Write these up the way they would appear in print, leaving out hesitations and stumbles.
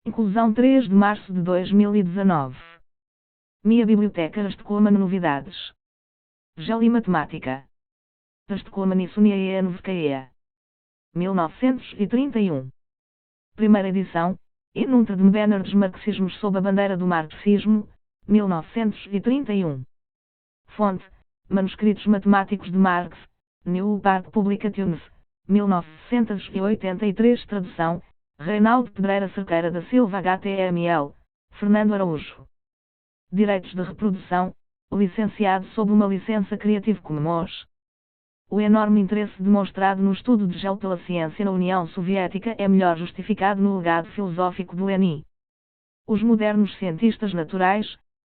Inclusão 3 de março de 2019. Minha biblioteca Rastecoma novidades. Gel e matemática. Rastecoma Nissunia NVKEA. 1931. Primeira edição. Enunta de Mbeners Marxismos sob a bandeira do marxismo. 1931. Fonte. Manuscritos Matemáticos de Marx. New Park Publications. 1983. Tradução. Reinaldo Pedreira Cerqueira da Silva HTML. Fernando Araújo. Direitos de reprodução. Licenciado sob uma licença Creative Commons. O enorme interesse demonstrado no estudo de gel pela ciência na União Soviética é melhor justificado no legado filosófico de Lenin. Os modernos cientistas naturais,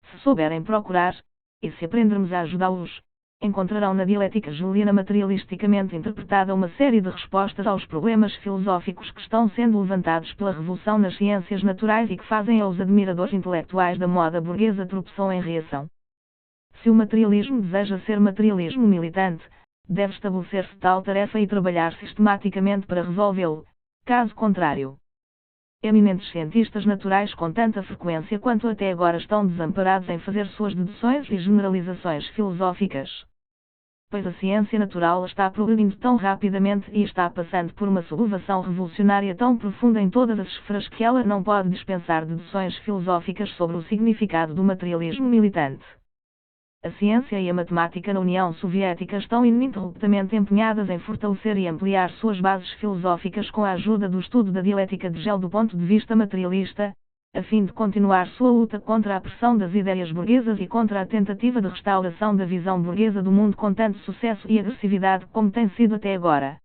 se souberem procurar, e se aprendermos a ajudá-los, encontrarão na dialética juliana materialisticamente interpretada uma série de respostas aos problemas filosóficos que estão sendo levantados pela revolução nas ciências naturais e que fazem aos admiradores intelectuais da moda burguesa tropeçam em reação. Se o materialismo deseja ser materialismo militante, deve estabelecer-se tal tarefa e trabalhar sistematicamente para resolvê-lo. Caso contrário, eminentes cientistas naturais com tanta frequência quanto até agora estão desamparados em fazer suas deduções e generalizações filosóficas. Pois a ciência natural está progredindo tão rapidamente e está passando por uma sublevação revolucionária tão profunda em todas as esferas que ela não pode dispensar deduções filosóficas sobre o significado do materialismo militante. A ciência e a matemática na União Soviética estão ininterruptamente empenhadas em fortalecer e ampliar suas bases filosóficas com a ajuda do estudo da dialética de Gel do ponto de vista materialista, a fim de continuar sua luta contra a pressão das ideias burguesas e contra a tentativa de restauração da visão burguesa do mundo com tanto sucesso e agressividade como tem sido até agora.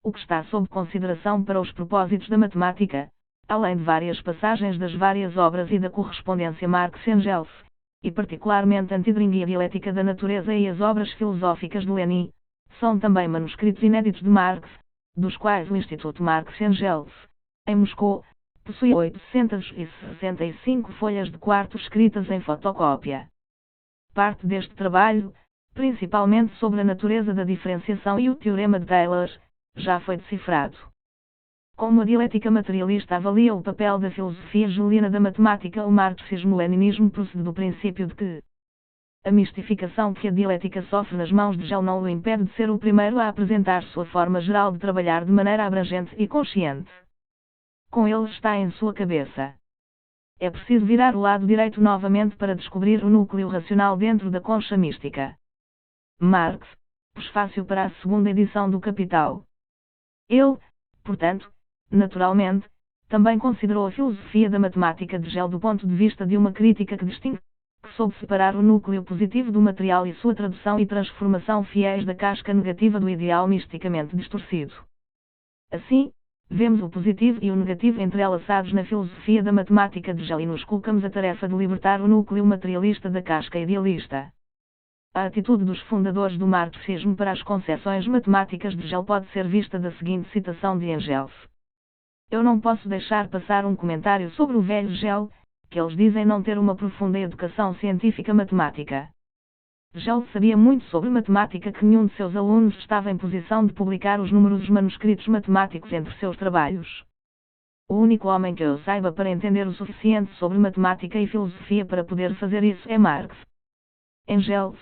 O que está sob consideração para os propósitos da matemática, além de várias passagens das várias obras e da correspondência Marx-Engels, e particularmente Antidring e a Dialética da Natureza e as obras filosóficas de Lenin, são também manuscritos inéditos de Marx, dos quais o Instituto Marx-Engels, em Moscou, possui 865 folhas de quarto escritas em fotocópia. Parte deste trabalho, principalmente sobre a natureza da diferenciação e o teorema de Taylor, já foi decifrado. Como a dialética materialista avalia o papel da filosofia juliana da matemática, o marxismo-leninismo procede do princípio de que a mistificação que a dialética sofre nas mãos de Gel não o impede de ser o primeiro a apresentar sua forma geral de trabalhar de maneira abrangente e consciente. Com ele está em sua cabeça. É preciso virar o lado direito novamente para descobrir o núcleo racional dentro da concha mística. Marx, prefácio para a segunda edição do Capital. Ele, portanto, naturalmente, também considerou a filosofia da matemática de Gel do ponto de vista de uma crítica que distingue, que soube separar o núcleo positivo do material e sua tradução e transformação fiéis da casca negativa do ideal misticamente distorcido. Assim, vemos o positivo e o negativo entrelaçados na filosofia da matemática de Gel e nos colocamos a tarefa de libertar o núcleo materialista da casca idealista. A atitude dos fundadores do marxismo para as concepções matemáticas de Gel pode ser vista da seguinte citação de Engels. Eu não posso deixar passar um comentário sobre o velho Gel, que eles dizem não ter uma profunda educação científica matemática. Gel sabia muito sobre matemática que nenhum de seus alunos estava em posição de publicar os numerosos manuscritos matemáticos entre seus trabalhos. O único homem que eu saiba para entender o suficiente sobre matemática e filosofia para poder fazer isso é Marx. Engels,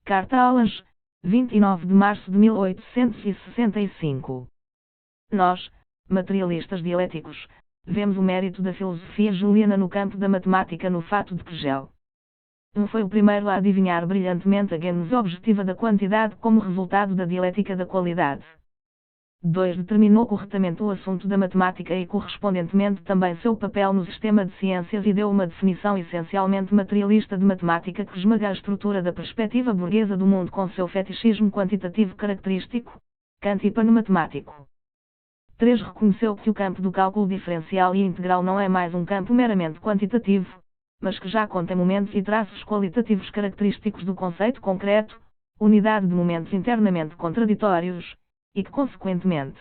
Carta a Lange, 29 de março de 1865. Nós, materialistas dialéticos, vemos o mérito da filosofia juliana no campo da matemática no fato de que Gel foi o primeiro a adivinhar brilhantemente a gênese objetiva da quantidade como resultado da dialética da qualidade. 2. Determinou corretamente o assunto da matemática e correspondentemente também seu papel no sistema de ciências e deu uma definição essencialmente materialista de matemática que esmaga a estrutura da perspectiva burguesa do mundo com seu fetichismo quantitativo característico, cantipano matemático. 3. Reconheceu que o campo do cálculo diferencial e integral não é mais um campo meramente quantitativo, mas que já contém momentos e traços qualitativos característicos do conceito concreto, unidade de momentos internamente contraditórios, e que consequentemente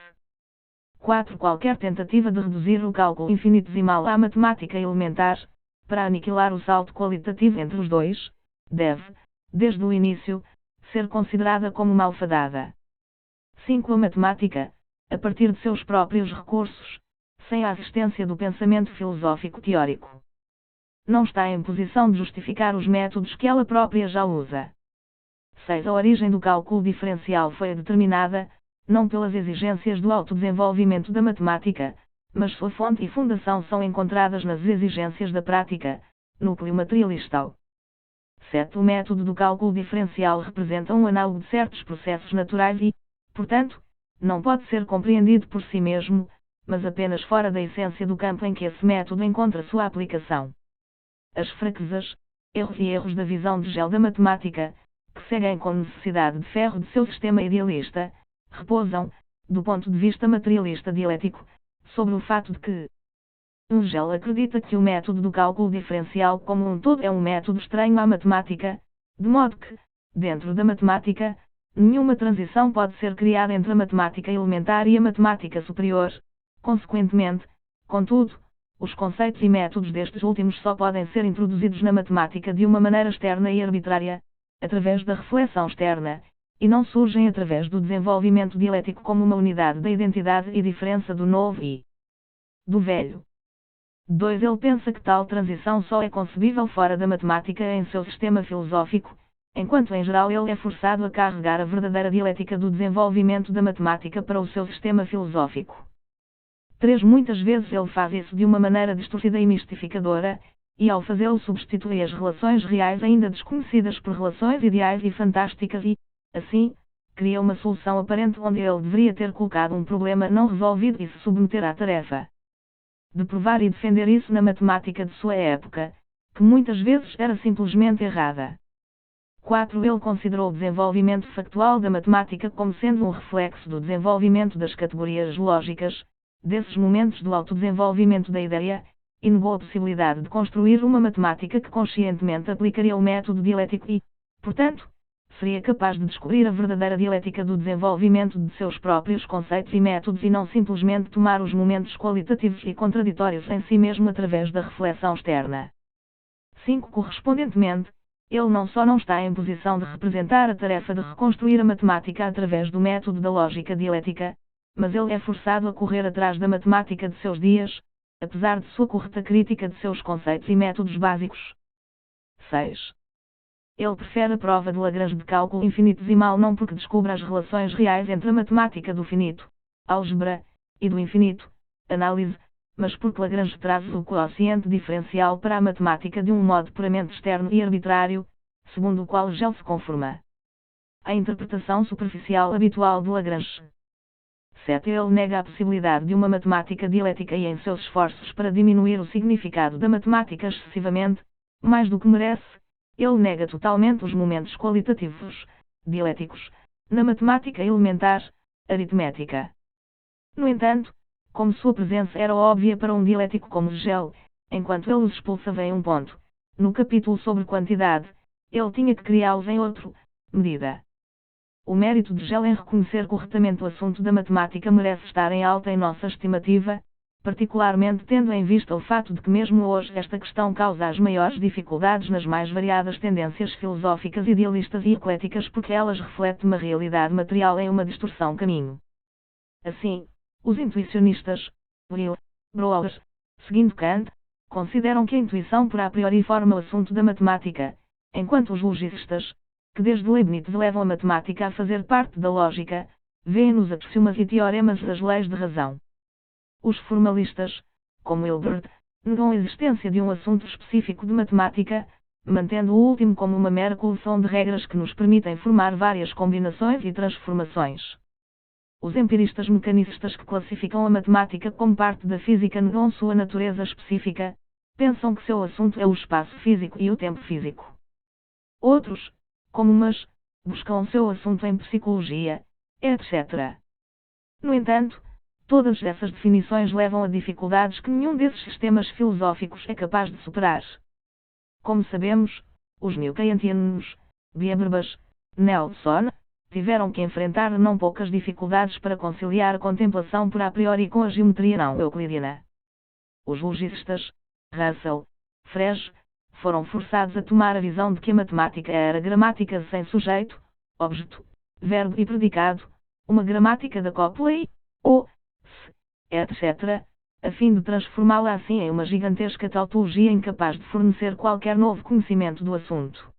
4. Qualquer tentativa de reduzir o cálculo infinitesimal à matemática elementar, para aniquilar o salto qualitativo entre os dois, deve, desde o início, ser considerada como malfadada. 5. A matemática, a partir de seus próprios recursos, sem a assistência do pensamento filosófico teórico. Não está em posição de justificar os métodos que ela própria já usa. 6. A origem do cálculo diferencial foi determinada, não pelas exigências do autodesenvolvimento da matemática, mas sua fonte e fundação são encontradas nas exigências da prática, núcleo materialista. 7. O método do cálculo diferencial representa um análogo de certos processos naturais e, portanto, não pode ser compreendido por si mesmo, mas apenas fora da essência do campo em que esse método encontra sua aplicação. As fraquezas, erros da visão de Gell da matemática, que seguem com necessidade de ferro de seu sistema idealista, repousam, do ponto de vista materialista dialético, sobre o fato de que Gell acredita que o método do cálculo diferencial como um todo é um método estranho à matemática, de modo que, dentro da matemática, nenhuma transição pode ser criada entre a matemática elementar e a matemática superior. Consequentemente, contudo, os conceitos e métodos destes últimos só podem ser introduzidos na matemática de uma maneira externa e arbitrária, através da reflexão externa, e não surgem através do desenvolvimento dialético como uma unidade da identidade e diferença do novo e do velho. 2. Ele pensa que tal transição só é concebível fora da matemática em seu sistema filosófico, enquanto em geral ele é forçado a carregar a verdadeira dialética do desenvolvimento da matemática para o seu sistema filosófico. 3. Muitas vezes ele faz isso de uma maneira distorcida e mistificadora, e ao fazê-lo substitui as relações reais ainda desconhecidas por relações ideais e fantásticas e, assim, cria uma solução aparente onde ele deveria ter colocado um problema não resolvido e se submeter à tarefa de provar e defender isso na matemática de sua época, que muitas vezes era simplesmente errada. 4. Ele considerou o desenvolvimento factual da matemática como sendo um reflexo do desenvolvimento das categorias lógicas, desses momentos do autodesenvolvimento da ideia, e negou a possibilidade de construir uma matemática que conscientemente aplicaria o método dialético e, portanto, seria capaz de descobrir a verdadeira dialética do desenvolvimento de seus próprios conceitos e métodos e não simplesmente tomar os momentos qualitativos e contraditórios em si mesmo através da reflexão externa. 5. Correspondentemente, ele não só não está em posição de representar a tarefa de reconstruir a matemática através do método da lógica dialética, mas ele é forçado a correr atrás da matemática de seus dias, apesar de sua correta crítica de seus conceitos e métodos básicos. 6. Ele prefere a prova de Lagrange de cálculo infinitesimal não porque descubra as relações reais entre a matemática do finito, álgebra, e do infinito, análise, mas porque Lagrange traz o quociente diferencial para a matemática de um modo puramente externo e arbitrário, segundo o qual Gell se conforma. A interpretação superficial habitual de Lagrange. 7. Ele nega a possibilidade de uma matemática dialética e em seus esforços para diminuir o significado da matemática excessivamente, mais do que merece, ele nega totalmente os momentos qualitativos, dialéticos, na matemática elementar, aritmética. No entanto, como sua presença era óbvia para um dialético como Gell, enquanto ele os expulsava em um ponto, no capítulo sobre quantidade, ele tinha que criá-los em outra medida. O mérito de Gell em reconhecer corretamente o assunto da matemática merece estar em alta em nossa estimativa, particularmente tendo em vista o fato de que mesmo hoje esta questão causa as maiores dificuldades nas mais variadas tendências filosóficas idealistas e ecléticas porque elas refletem uma realidade material em uma distorção caminho. Assim, os intuicionistas, Will, Brouwer, seguindo Kant, consideram que a intuição por a priori forma o assunto da matemática, enquanto os logicistas, que desde Leibniz levam a matemática a fazer parte da lógica, veem nos axiomas e teoremas as leis de razão. Os formalistas, como Hilbert, negam a existência de um assunto específico de matemática, mantendo o último como uma mera coleção de regras que nos permitem formar várias combinações e transformações. Os empiristas mecanicistas que classificam a matemática como parte da física negam sua natureza específica, pensam que seu assunto é o espaço físico e o tempo físico. Outros, como Mas, buscam seu assunto em psicologia, etc. No entanto, todas essas definições levam a dificuldades que nenhum desses sistemas filosóficos é capaz de superar. Como sabemos, os neo-kantianos, Habermas, Nelson, tiveram que enfrentar não poucas dificuldades para conciliar a contemplação por a priori com a geometria não euclidiana. Os logicistas, Russell, Frege, foram forçados a tomar a visão de que a matemática era gramática sem sujeito, objeto, verbo e predicado, uma gramática da cópula e, ou, se, etc., a fim de transformá-la assim em uma gigantesca tautologia incapaz de fornecer qualquer novo conhecimento do assunto.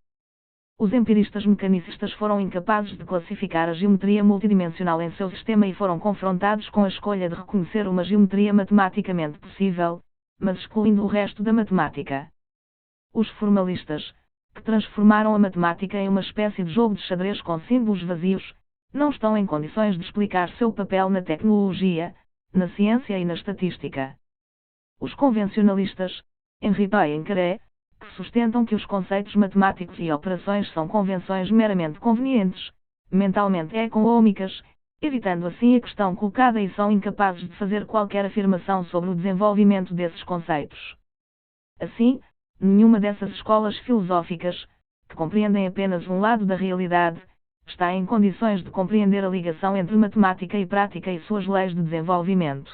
Os empiristas mecanicistas foram incapazes de classificar a geometria multidimensional em seu sistema e foram confrontados com a escolha de reconhecer uma geometria matematicamente possível, mas excluindo o resto da matemática. Os formalistas, que transformaram a matemática em uma espécie de jogo de xadrez com símbolos vazios, não estão em condições de explicar seu papel na tecnologia, na ciência e na estatística. Os convencionalistas, Henri Poincaré, que sustentam que os conceitos matemáticos e operações são convenções meramente convenientes, mentalmente econômicas, evitando assim a questão colocada e são incapazes de fazer qualquer afirmação sobre o desenvolvimento desses conceitos. Assim, nenhuma dessas escolas filosóficas, que compreendem apenas um lado da realidade, está em condições de compreender a ligação entre matemática e prática e suas leis de desenvolvimento.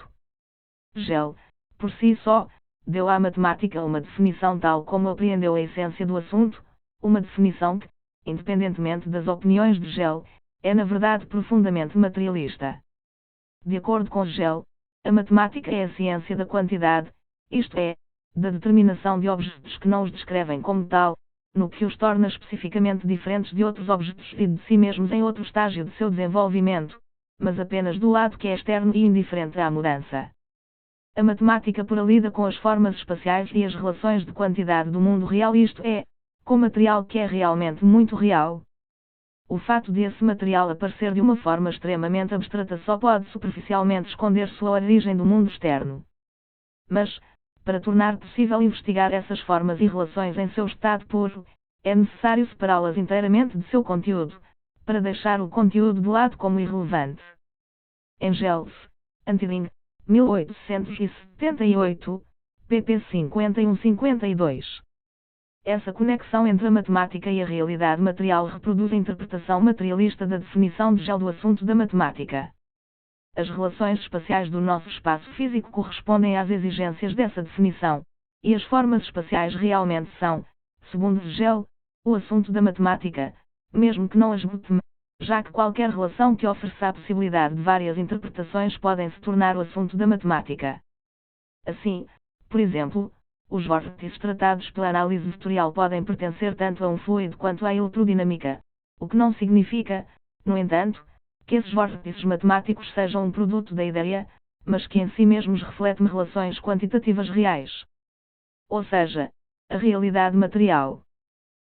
Hegel, por si só, deu à matemática uma definição tal como apreendeu a essência do assunto, uma definição que, independentemente das opiniões de Hegel, é na verdade profundamente materialista. De acordo com Hegel, a matemática é a ciência da quantidade, isto é, da determinação de objetos que não os descrevem como tal, no que os torna especificamente diferentes de outros objetos e de si mesmos em outro estágio de seu desenvolvimento, mas apenas do lado que é externo e indiferente à mudança. A matemática pura lida com as formas espaciais e as relações de quantidade do mundo real, isto é, com material que é realmente muito real. O fato de esse material aparecer de uma forma extremamente abstrata só pode superficialmente esconder sua origem do mundo externo. Mas, para tornar possível investigar essas formas e relações em seu estado puro, é necessário separá-las inteiramente de seu conteúdo, para deixar o conteúdo de lado como irrelevante. Engels, Antilling, 1878, pp 51-52. Essa conexão entre a matemática e a realidade material reproduz a interpretação materialista da definição de Hegel do assunto da matemática. As relações espaciais do nosso espaço físico correspondem às exigências dessa definição, e as formas espaciais realmente são, segundo Hegel, o assunto da matemática, mesmo que não as esgote, já que qualquer relação que ofereça a possibilidade de várias interpretações podem se tornar o assunto da matemática. Assim, por exemplo, os vórtices tratados pela análise vetorial podem pertencer tanto a um fluido quanto à eletrodinâmica, o que não significa, no entanto, que esses vórtices matemáticos sejam um produto da ideia, mas que em si mesmos refletem relações quantitativas reais. Ou seja, a realidade material.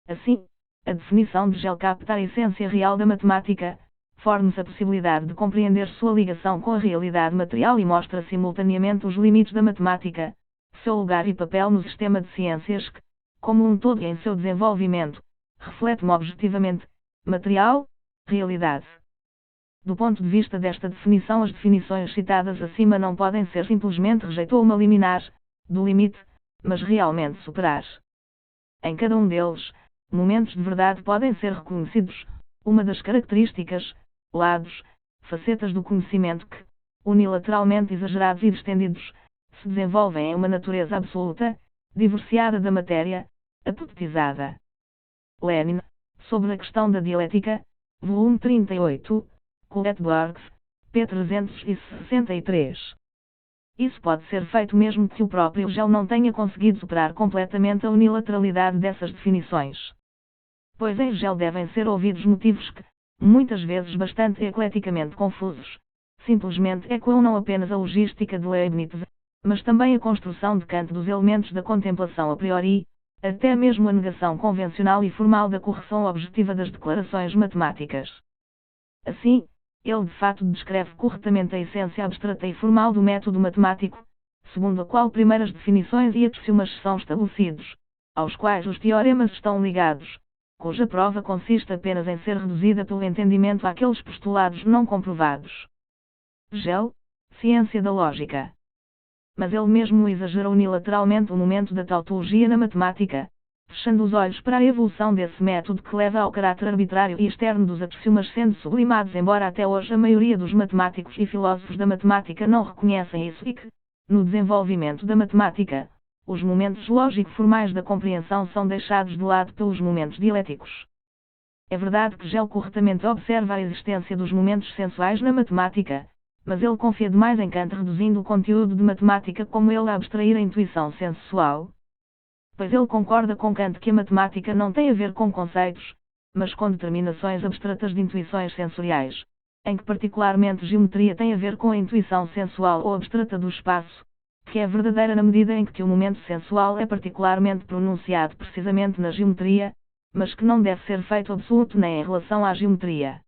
Assim, a definição de Hegel capta a essência real da matemática, forma-se a possibilidade de compreender sua ligação com a realidade material e mostra simultaneamente os limites da matemática, seu lugar e papel no sistema de ciências que, como um todo e em seu desenvolvimento, reflete-me objetivamente, material, realidade. Do ponto de vista desta definição, as definições citadas acima não podem ser simplesmente rejeitar uma liminar, do limite, mas realmente superar. Em cada um deles, momentos de verdade podem ser reconhecidos, uma das características, lados, facetas do conhecimento que, unilateralmente exagerados e distendidos, se desenvolvem em uma natureza absoluta, divorciada da matéria, apotetizada. Lenin, sobre a questão da dialética, volume 38, Colette-Borges, p. 363. Isso pode ser feito mesmo que o próprio Hegel não tenha conseguido superar completamente a unilateralidade dessas definições. Pois em Hegel devem ser ouvidos motivos que, muitas vezes bastante ecleticamente confusos, simplesmente ecoam não apenas a logística de Leibniz, mas também a construção de Kant dos elementos da contemplação a priori, até mesmo a negação convencional e formal da correção objetiva das declarações matemáticas. Assim, ele de fato descreve corretamente a essência abstrata e formal do método matemático, segundo a qual primeiras definições e axiomas são estabelecidos, aos quais os teoremas estão ligados, cuja prova consiste apenas em ser reduzida pelo entendimento àqueles postulados não comprovados. Hegel, ciência da lógica. Mas ele mesmo exagera unilateralmente o momento da tautologia na matemática, fechando os olhos para a evolução desse método que leva ao caráter arbitrário e externo dos axiomas sendo sublimados, embora até hoje a maioria dos matemáticos e filósofos da matemática não reconhecem isso e que, no desenvolvimento da matemática, os momentos lógico-formais da compreensão são deixados de lado pelos momentos dialéticos. É verdade que Hegel corretamente observa a existência dos momentos sensuais na matemática, mas ele confia demais em Kant, reduzindo o conteúdo de matemática como ele a abstrair a intuição sensual. Pois ele concorda com Kant que a matemática não tem a ver com conceitos, mas com determinações abstratas de intuições sensoriais, em que particularmente geometria tem a ver com a intuição sensual ou abstrata do espaço, que é verdadeira na medida em que o momento sensual é particularmente pronunciado precisamente na geometria, mas que não deve ser feito absoluto nem em relação à geometria.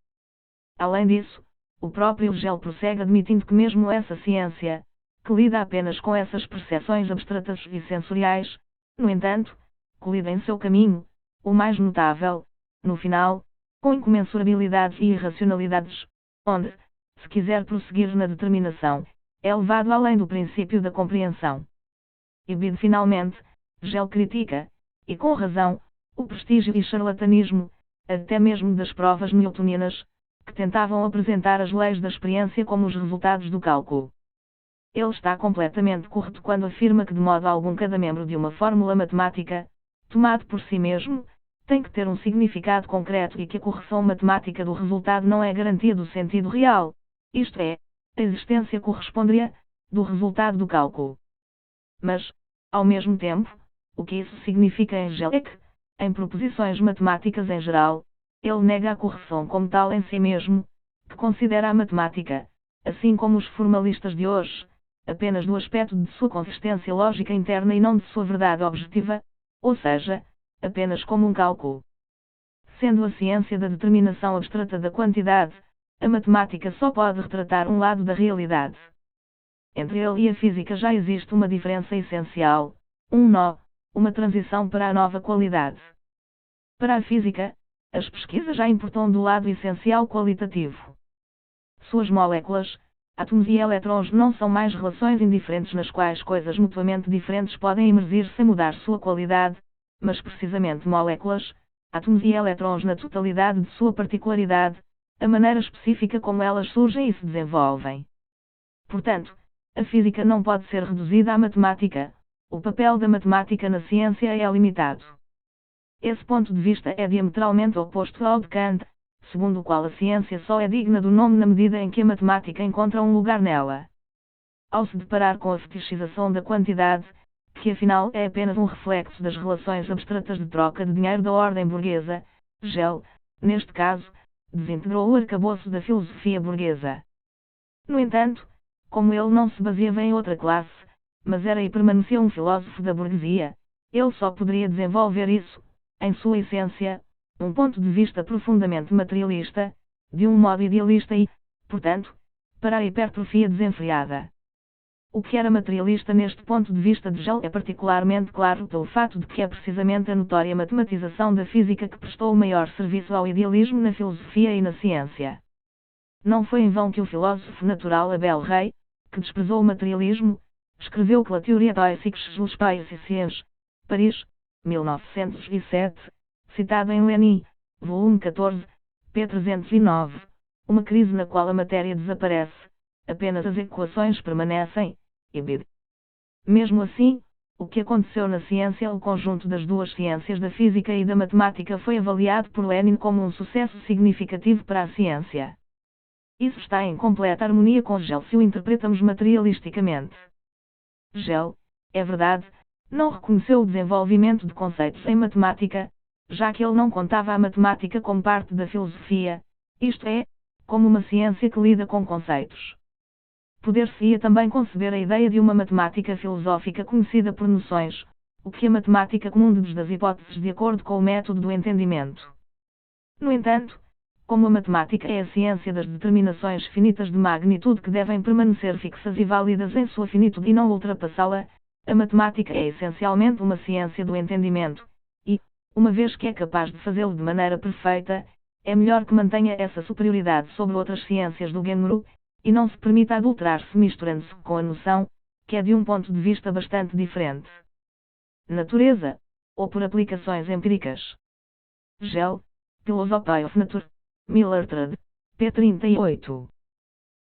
Além disso, o próprio Hegel prossegue admitindo que mesmo essa ciência, que lida apenas com essas percepções abstratas e sensoriais, no entanto, colide em seu caminho, o mais notável, no final, com incomensurabilidades e irracionalidades, onde, se quiser prosseguir na determinação, é levado além do princípio da compreensão. E finalmente, Hegel critica, e com razão, o prestígio e charlatanismo, até mesmo das provas newtonianas, que tentavam apresentar as leis da experiência como os resultados do cálculo. Ele está completamente correto quando afirma que de modo algum cada membro de uma fórmula matemática, tomado por si mesmo, tem que ter um significado concreto e que a correção matemática do resultado não é garantia do sentido real, isto é, a existência corresponderia, do resultado do cálculo. Mas, ao mesmo tempo, o que isso significa em Hegel é que, em proposições matemáticas em geral, ele nega a correção como tal em si mesmo, que considera a matemática, assim como os formalistas de hoje, apenas do aspecto de sua consistência lógica interna e não de sua verdade objetiva, ou seja, apenas como um cálculo. Sendo a ciência da determinação abstrata da quantidade, a matemática só pode retratar um lado da realidade. Entre ele e a física já existe uma diferença essencial, um nó, uma transição para a nova qualidade. Para a física, as pesquisas já importam do lado essencial qualitativo. Suas moléculas, átomos e elétrons não são mais relações indiferentes nas quais coisas mutuamente diferentes podem emergir sem mudar sua qualidade, mas precisamente moléculas, átomos e elétrons na totalidade de sua particularidade, a maneira específica como elas surgem e se desenvolvem. Portanto, a física não pode ser reduzida à matemática, o papel da matemática na ciência é limitado. Esse ponto de vista é diametralmente oposto ao de Kant, segundo o qual a ciência só é digna do nome na medida em que a matemática encontra um lugar nela. Ao se deparar com a fetichização da quantidade, que afinal é apenas um reflexo das relações abstratas de troca de dinheiro da ordem burguesa, Hegel, neste caso, desintegrou o arcabouço da filosofia burguesa. No entanto, como ele não se baseava em outra classe, mas era e permaneceu um filósofo da burguesia, ele só poderia desenvolver isso, em sua essência, um ponto de vista profundamente materialista, de um modo idealista e, portanto, para a hipertrofia desenfreada. O que era materialista neste ponto de vista de Hegel é particularmente claro pelo fato de que é precisamente a notória matematização da física que prestou o maior serviço ao idealismo na filosofia e na ciência. Não foi em vão que o filósofo natural Abel Rey, que desprezou o materialismo, escreveu que La Théorie des Espaces et Sciences, Paris, 1907, citado em Lenin, volume 14, p. 309, uma crise na qual a matéria desaparece, apenas as equações permanecem, e bid. Mesmo assim, o que aconteceu na ciência, o conjunto das duas ciências da física e da matemática foi avaliado por Lenin como um sucesso significativo para a ciência. Isso está em completa harmonia com Hegel se o interpretamos materialisticamente. Hegel, é verdade, não reconheceu o desenvolvimento de conceitos em matemática, já que ele não contava a matemática como parte da filosofia, isto é, como uma ciência que lida com conceitos. Poder-se-ia também conceber a ideia de uma matemática filosófica conhecida por noções, o que a matemática comum deduz das hipóteses de acordo com o método do entendimento. No entanto, como a matemática é a ciência das determinações finitas de magnitude que devem permanecer fixas e válidas em sua finitude e não ultrapassá-la, a matemática é essencialmente uma ciência do entendimento, e, uma vez que é capaz de fazê-lo de maneira perfeita, é melhor que mantenha essa superioridade sobre outras ciências do gênero, e não se permita adulterar-se misturando-se com a noção, que é de um ponto de vista bastante diferente. Natureza, ou por aplicações empíricas. Hegel, Philosophy of Nature, Millertrud, p. 38.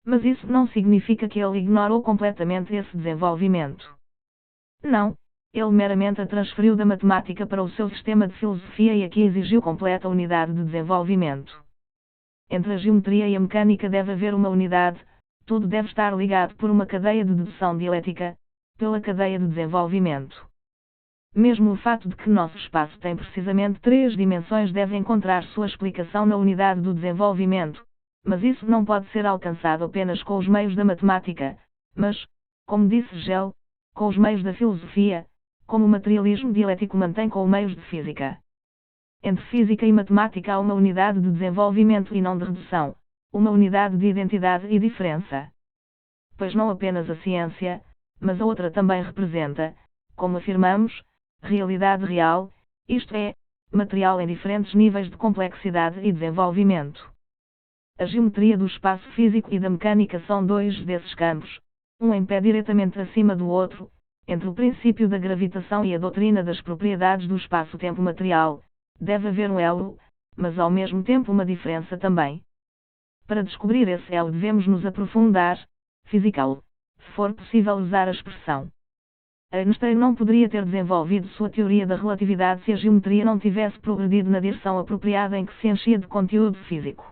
Mas isso não significa que ele ignorou completamente esse desenvolvimento. Não, ele meramente a transferiu da matemática para o seu sistema de filosofia e aqui exigiu completa unidade de desenvolvimento. Entre a geometria e a mecânica deve haver uma unidade, Tudo deve estar ligado por uma cadeia de dedução dialética, pela cadeia de desenvolvimento. Mesmo o fato de que nosso espaço tem precisamente 3 dimensões deve encontrar sua explicação na unidade do desenvolvimento, mas isso não pode ser alcançado apenas com os meios da matemática, mas, como disse Hegel, com os meios da filosofia, como o materialismo dialético mantém com os meios de física. Entre física e matemática há uma unidade de desenvolvimento e não de redução, uma unidade de identidade e diferença. Pois não apenas a ciência, mas a outra também representa, como afirmamos, realidade real, isto é, material em diferentes níveis de complexidade e desenvolvimento. A geometria do espaço físico e da mecânica são 2 desses campos, um em pé diretamente acima do outro, entre o princípio da gravitação e a doutrina das propriedades do espaço-tempo material. Deve haver um elo, mas ao mesmo tempo uma diferença também. Para descobrir esse elo devemos nos aprofundar, fisicá-lo, se for possível usar a expressão. Einstein não poderia ter desenvolvido sua teoria da relatividade se a geometria não tivesse progredido na direção apropriada em que se enchia de conteúdo físico.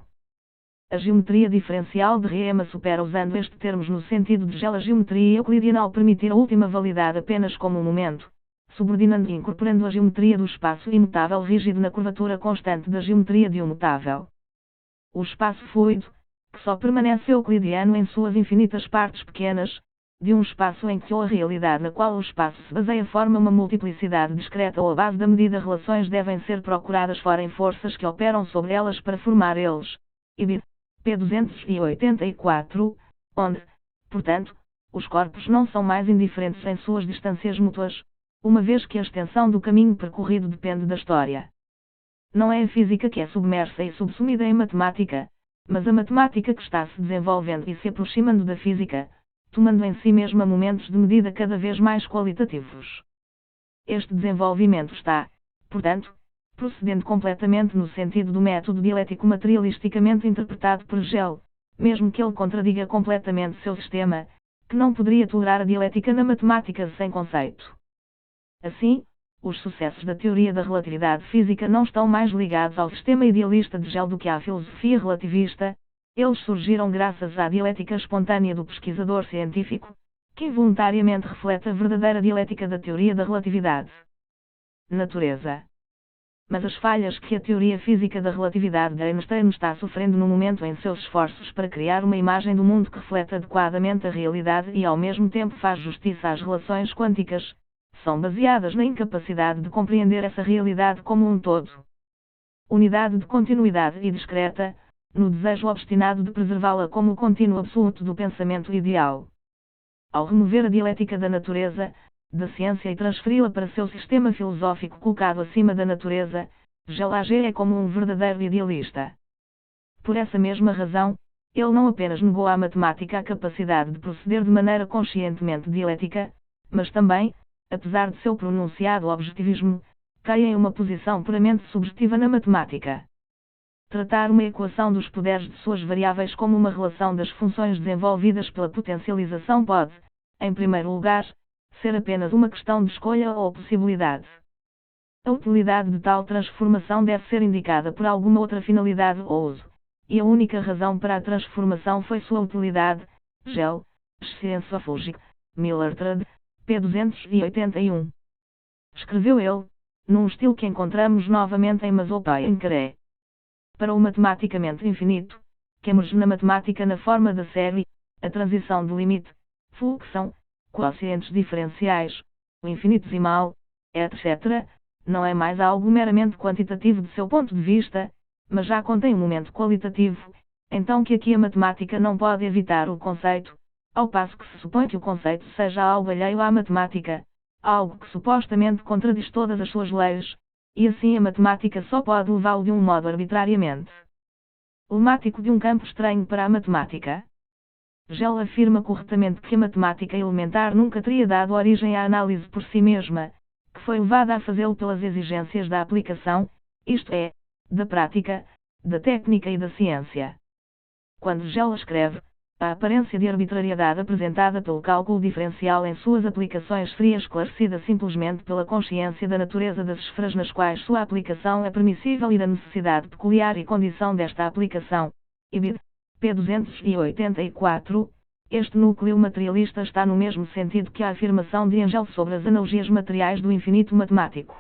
A geometria diferencial de Riemann supera, usando este termo no sentido de Hegel, a geometria euclidiana ao permitir a última validade apenas como um momento, subordinando e incorporando a geometria do espaço imutável rígido na curvatura constante da geometria de um mutável. O espaço fluido, que só permanece euclidiano em suas infinitas partes pequenas, de um espaço em que ou a realidade na qual o espaço se baseia forma uma multiplicidade discreta ou a base da medida, relações devem ser procuradas fora em forças que operam sobre elas para formar eles. Ibid. P. 284, onde, portanto, os corpos não são mais indiferentes em suas distâncias mútuas, uma vez que a extensão do caminho percorrido depende da história. Não é a física que é submersa e subsumida em matemática, mas a matemática que está se desenvolvendo e se aproximando da física, tomando em si mesma momentos de medida cada vez mais qualitativos. Este desenvolvimento está, portanto, procedendo completamente no sentido do método dialético materialisticamente interpretado por Hegel, mesmo que ele contradiga completamente seu sistema, que não poderia tolerar a dialética na matemática sem conceito. Assim, os sucessos da teoria da relatividade física não estão mais ligados ao sistema idealista de Hegel do que à filosofia relativista. Eles surgiram graças à dialética espontânea do pesquisador científico, que involuntariamente reflete a verdadeira dialética da teoria da relatividade. Natureza. Mas as falhas que a teoria física da relatividade de Einstein está sofrendo no momento em seus esforços para criar uma imagem do mundo que reflete adequadamente a realidade e ao mesmo tempo faz justiça às relações quânticas, são baseadas na incapacidade de compreender essa realidade como um todo. Unidade de continuidade e discreta, no desejo obstinado de preservá-la como o contínuo absoluto do pensamento ideal. Ao remover a dialética da natureza, da ciência e transferi-la para seu sistema filosófico colocado acima da natureza, Hegel é como um verdadeiro idealista. Por essa mesma razão, ele não apenas negou à matemática a capacidade de proceder de maneira conscientemente dialética, mas também, apesar de seu pronunciado objetivismo, cai em uma posição puramente subjetiva na matemática. Tratar uma equação dos poderes de suas variáveis como uma relação das funções desenvolvidas pela potencialização pode, em primeiro lugar, ser apenas uma questão de escolha ou possibilidade. A utilidade de tal transformação deve ser indicada por alguma outra finalidade ou uso, e a única razão para a transformação foi sua utilidade. Hegel, Science of Logic, Millertrud, p. 281. Escreveu ele, num estilo que encontramos novamente em Masolpa e em Carré. Para o matematicamente infinito, que emerge na matemática na forma da série, a transição de limite, fluxão, quocientes diferenciais, o infinitesimal, etc., não é mais algo meramente quantitativo de seu ponto de vista, mas já contém um momento qualitativo, então que aqui a matemática não pode evitar o conceito, ao passo que se supõe que o conceito seja algo alheio à matemática, algo que supostamente contradiz todas as suas leis, e assim a matemática só pode levá-lo de um modo arbitrariamente lemático de um campo estranho para a matemática. Hegel afirma corretamente que a matemática elementar nunca teria dado origem à análise por si mesma, que foi levada a fazê-lo pelas exigências da aplicação, isto é, da prática, da técnica e da ciência. Quando Hegel escreve, a aparência de arbitrariedade apresentada pelo cálculo diferencial em suas aplicações seria esclarecida simplesmente pela consciência da natureza das esferas nas quais sua aplicação é permissível e da necessidade peculiar e condição desta aplicação. Ibid. P. 284, Este núcleo materialista está no mesmo sentido que a afirmação de Engel sobre as analogias materiais do infinito matemático.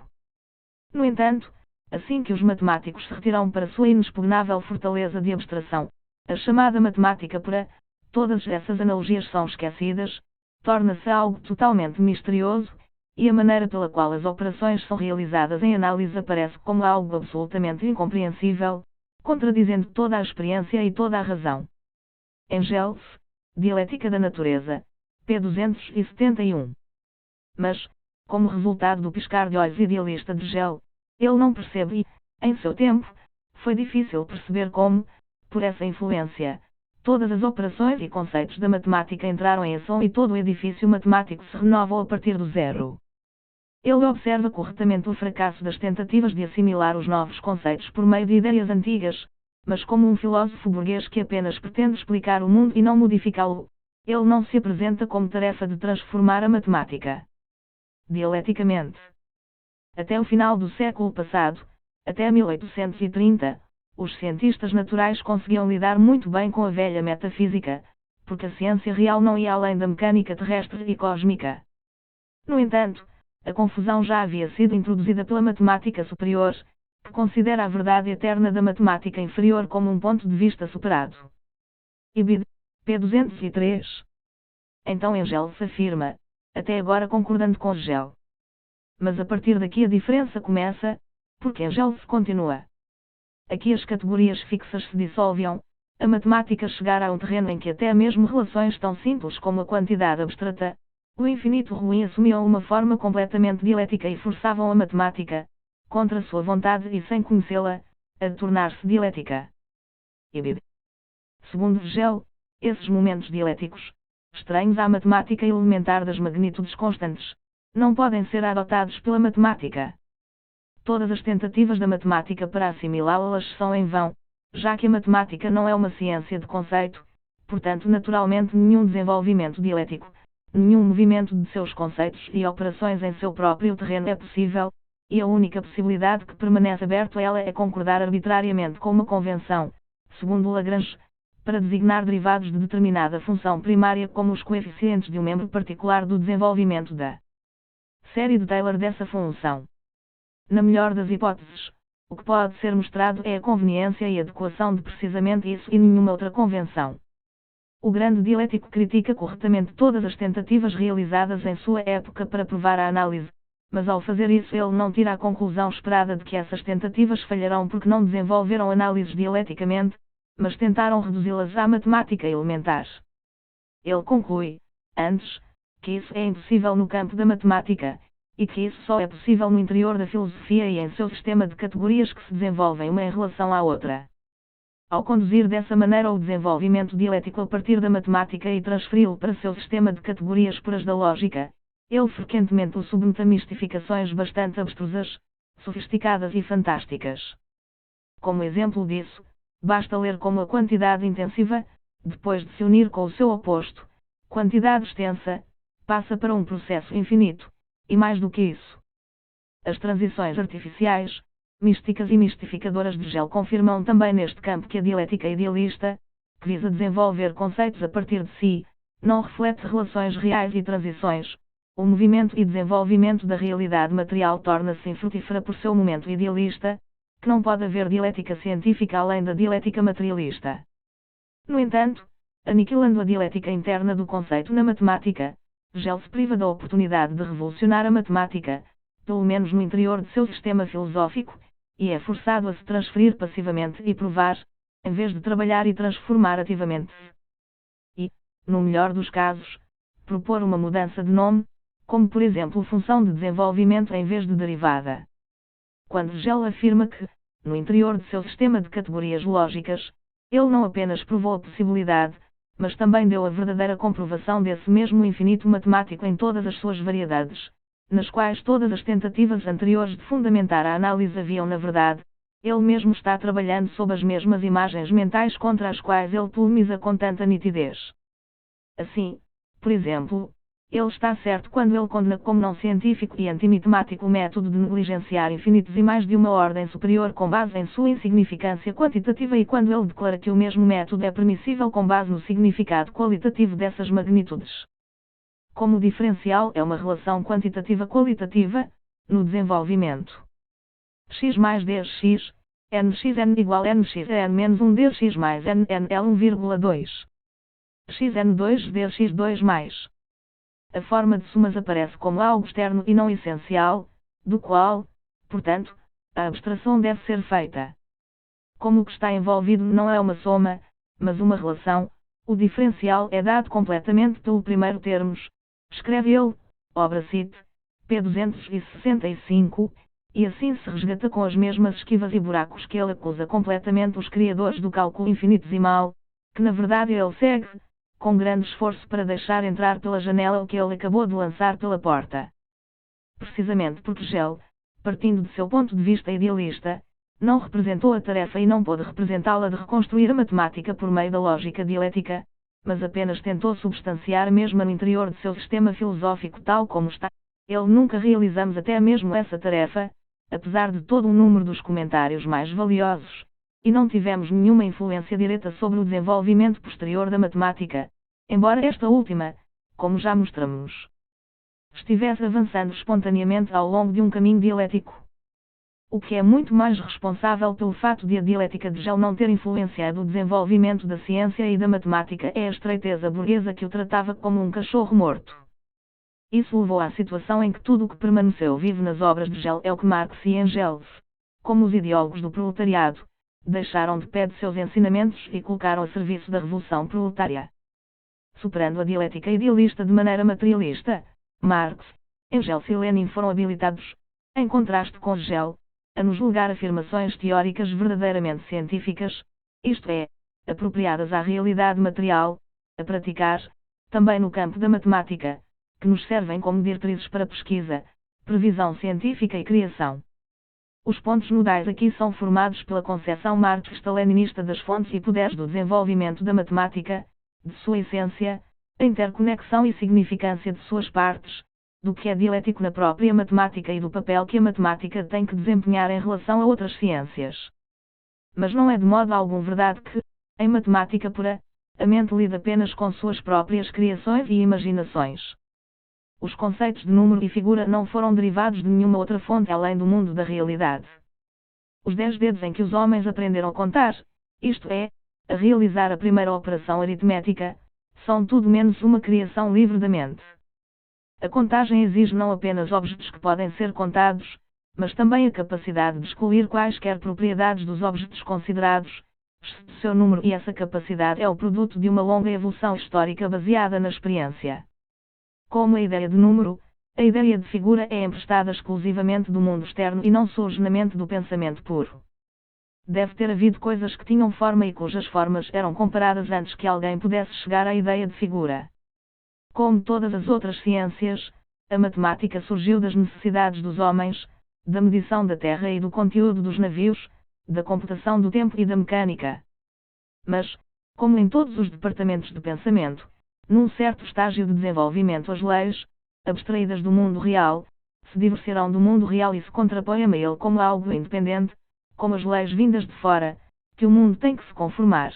No entanto, assim que os matemáticos se retiram para sua inexpugnável fortaleza de abstração, a chamada matemática pura, todas essas analogias são esquecidas, torna-se algo totalmente misterioso, e a maneira pela qual as operações são realizadas em análise aparece como algo absolutamente incompreensível, contradizendo toda a experiência e toda a razão. Engels, Dialética da Natureza, p. 271. Mas, como resultado do piscar de olhos idealista de Engel, ele não percebe e, em seu tempo, foi difícil perceber como, por essa influência, todas as operações e conceitos da matemática entraram em ação e todo o edifício matemático se renovou a partir do zero. Ele observa corretamente o fracasso das tentativas de assimilar os novos conceitos por meio de ideias antigas, mas como um filósofo burguês que apenas pretende explicar o mundo e não modificá-lo, ele não se apresenta como tarefa de transformar a matemática. Dialeticamente. Até o final do século passado, até 1830, os cientistas naturais conseguiam lidar muito bem com a velha metafísica, porque a ciência real não ia além da mecânica terrestre e cósmica. No entanto, a confusão já havia sido introduzida pela matemática superior, que considera a verdade eterna da matemática inferior como um ponto de vista superado. Ibid. p. 203. Então Engels afirma, até agora concordando com Engel. Mas a partir daqui a diferença começa, porque Engels continua. Aqui as categorias fixas se dissolviam, a matemática chegara a um terreno em que até mesmo relações tão simples como a quantidade abstrata, o infinito ruim assumiam uma forma completamente dialética e forçavam a matemática, contra sua vontade e sem conhecê-la, a tornar-se dialética. Ibid. Segundo Engel, esses momentos dialéticos, estranhos à matemática elementar das magnitudes constantes, não podem ser adotados pela matemática. Todas as tentativas da matemática para assimilá-las são em vão, já que a matemática não é uma ciência de conceito, portanto naturalmente nenhum desenvolvimento dialético, nenhum movimento de seus conceitos e operações em seu próprio terreno é possível, e a única possibilidade que permanece aberto a ela é concordar arbitrariamente com uma convenção, segundo Lagrange, para designar derivados de determinada função primária como os coeficientes de um membro particular do desenvolvimento da série de Taylor dessa função. Na melhor das hipóteses, o que pode ser mostrado é a conveniência e adequação de precisamente isso e nenhuma outra convenção. O grande dialético critica corretamente todas as tentativas realizadas em sua época para provar a análise, mas ao fazer isso ele não tira a conclusão esperada de que essas tentativas falharão porque não desenvolveram análises dialeticamente, mas tentaram reduzi-las à matemática elementar. Ele conclui, antes, que isso é impossível no campo da matemática, e que isso só é possível no interior da filosofia e em seu sistema de categorias que se desenvolvem uma em relação à outra. Ao conduzir dessa maneira o desenvolvimento dialético a partir da matemática e transferi-lo para seu sistema de categorias puras da lógica, ele frequentemente o submete a mistificações bastante abstrusas, sofisticadas e fantásticas. Como exemplo disso, basta ler como a quantidade intensiva, depois de se unir com o seu oposto, quantidade extensa, passa para um processo infinito, e mais do que isso. As transições artificiais, místicas e mistificadoras de Engel confirmam também neste campo que a dialética idealista, que visa desenvolver conceitos a partir de si, não reflete relações reais e transições. O movimento e desenvolvimento da realidade material torna-se infrutífera por seu momento idealista, que não pode haver dialética científica além da dialética materialista. No entanto, aniquilando a dialética interna do conceito na matemática, Engel se priva da oportunidade de revolucionar a matemática, pelo menos no interior de seu sistema filosófico, e é forçado a se transferir passivamente e provar, em vez de trabalhar e transformar ativamente. E, no melhor dos casos, propor uma mudança de nome, como por exemplo função de desenvolvimento em vez de derivada. Quando Engel afirma que, no interior de seu sistema de categorias lógicas, ele não apenas provou a possibilidade, mas também deu a verdadeira comprovação desse mesmo infinito matemático em todas as suas variedades, nas quais todas as tentativas anteriores de fundamentar a análise haviam na verdade, ele mesmo está trabalhando sob as mesmas imagens mentais contra as quais ele polemiza com tanta nitidez. Assim, por exemplo, Ele está certo quando ele condena como não científico e antimitemático o método de negligenciar infinitesimais de uma ordem superior com base em sua insignificância quantitativa e quando ele declara que o mesmo método é permissível com base no significado qualitativo dessas magnitudes. Como o diferencial é uma relação quantitativa qualitativa, no desenvolvimento x mais dx, nxn igual nxn menos 1 dx mais nnl 1,2. xn2 dx2 mais. A forma de sumas aparece como algo externo e não essencial, do qual, portanto, a abstração deve ser feita. Como o que está envolvido não é uma soma, mas uma relação, o diferencial é dado completamente pelo primeiro termos, escreve ele, obra cite, p. 265, e assim se resgata com as mesmas esquivas e buracos que ele acusa completamente os criadores do cálculo infinitesimal, que na verdade ele segue, com grande esforço para deixar entrar pela janela o que ele acabou de lançar pela porta. Precisamente porque Gell, partindo de seu ponto de vista idealista, não representou a tarefa e não pôde representá-la de reconstruir a matemática por meio da lógica dialética, mas apenas tentou substanciar a mesma no interior de seu sistema filosófico tal como está. Ele nunca realizamos até mesmo essa tarefa, apesar de todo o número dos comentários mais valiosos, e não tivemos nenhuma influência direta sobre o desenvolvimento posterior da matemática, embora esta última, como já mostramos, estivesse avançando espontaneamente ao longo de um caminho dialético. O que é muito mais responsável pelo fato de a dialética de Gell não ter influenciado o desenvolvimento da ciência e da matemática é a estreiteza burguesa que o tratava como um cachorro morto. Isso levou à situação em que tudo o que permaneceu vivo nas obras de Gell é o que Marx e Engels, como os ideólogos do proletariado, deixaram de pé de seus ensinamentos e colocaram a serviço da revolução proletária. Superando a dialética idealista de maneira materialista, Marx, Engels e Lenin foram habilitados, em contraste com Gell, a nos julgar afirmações teóricas verdadeiramente científicas, isto é, apropriadas à realidade material, a praticar, também no campo da matemática, que nos servem como diretrizes para pesquisa, previsão científica e criação. Os pontos nodais aqui são formados pela concepção marxista-leninista das fontes e poderes do desenvolvimento da matemática, de sua essência, a interconexão e significância de suas partes, do que é dialético na própria matemática e do papel que a matemática tem que desempenhar em relação a outras ciências. Mas não é de modo algum verdade que, em matemática pura, a mente lida apenas com suas próprias criações e imaginações. Os conceitos de número e figura não foram derivados de nenhuma outra fonte além do mundo da realidade. Os 10 dedos em que os homens aprenderam a contar, isto é, a realizar a primeira operação aritmética, são tudo menos uma criação livre da mente. A contagem exige não apenas objetos que podem ser contados, mas também a capacidade de excluir quaisquer propriedades dos objetos considerados, exceto seu número, e essa capacidade é o produto de uma longa evolução histórica baseada na experiência. Como a ideia de número, a ideia de figura é emprestada exclusivamente do mundo externo e não surge na mente do pensamento puro. Deve ter havido coisas que tinham forma e cujas formas eram comparadas antes que alguém pudesse chegar à ideia de figura. Como todas as outras ciências, a matemática surgiu das necessidades dos homens, da medição da terra e do conteúdo dos navios, da computação do tempo e da mecânica. Mas, como em todos os departamentos de pensamento, num certo estágio de desenvolvimento as leis, abstraídas do mundo real, se divorciarão do mundo real e se contrapõem a ele como algo independente, como as leis vindas de fora, que o mundo tem que se conformar.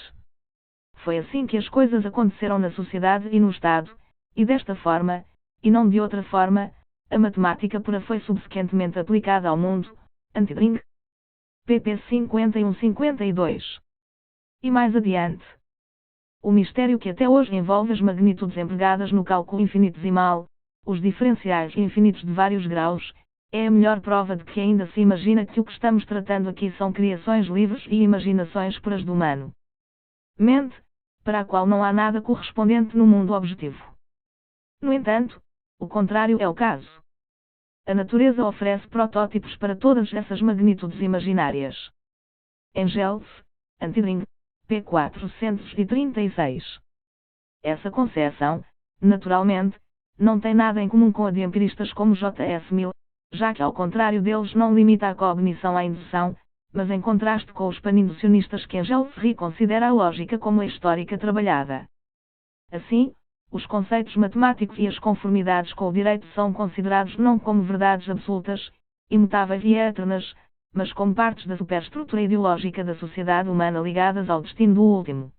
Foi assim que as coisas aconteceram na sociedade e no Estado, e desta forma, e não de outra forma, a matemática pura foi subsequentemente aplicada ao mundo, Antidring. pp. 51-52. E mais adiante. O mistério que até hoje envolve as magnitudes empregadas no cálculo infinitesimal, os diferenciais infinitos de vários graus, é a melhor prova de que ainda se imagina que o que estamos tratando aqui são criações livres e imaginações puras do humano. Mente, para a qual não há nada correspondente no mundo objetivo. No entanto, o contrário é o caso. A natureza oferece protótipos para todas essas magnitudes imaginárias. Engels, Antidring, p. 436. Essa concepção, naturalmente, não tem nada em comum com a de empiristas como J.S. Mill, já que ao contrário deles não limita a cognição à indução, mas em contraste com os paninducionistas que Engels reconsidera a lógica como a histórica trabalhada. Assim, os conceitos matemáticos e as conformidades com o direito são considerados não como verdades absolutas, imutáveis e eternas, mas como partes da superestrutura ideológica da sociedade humana ligadas ao destino do último.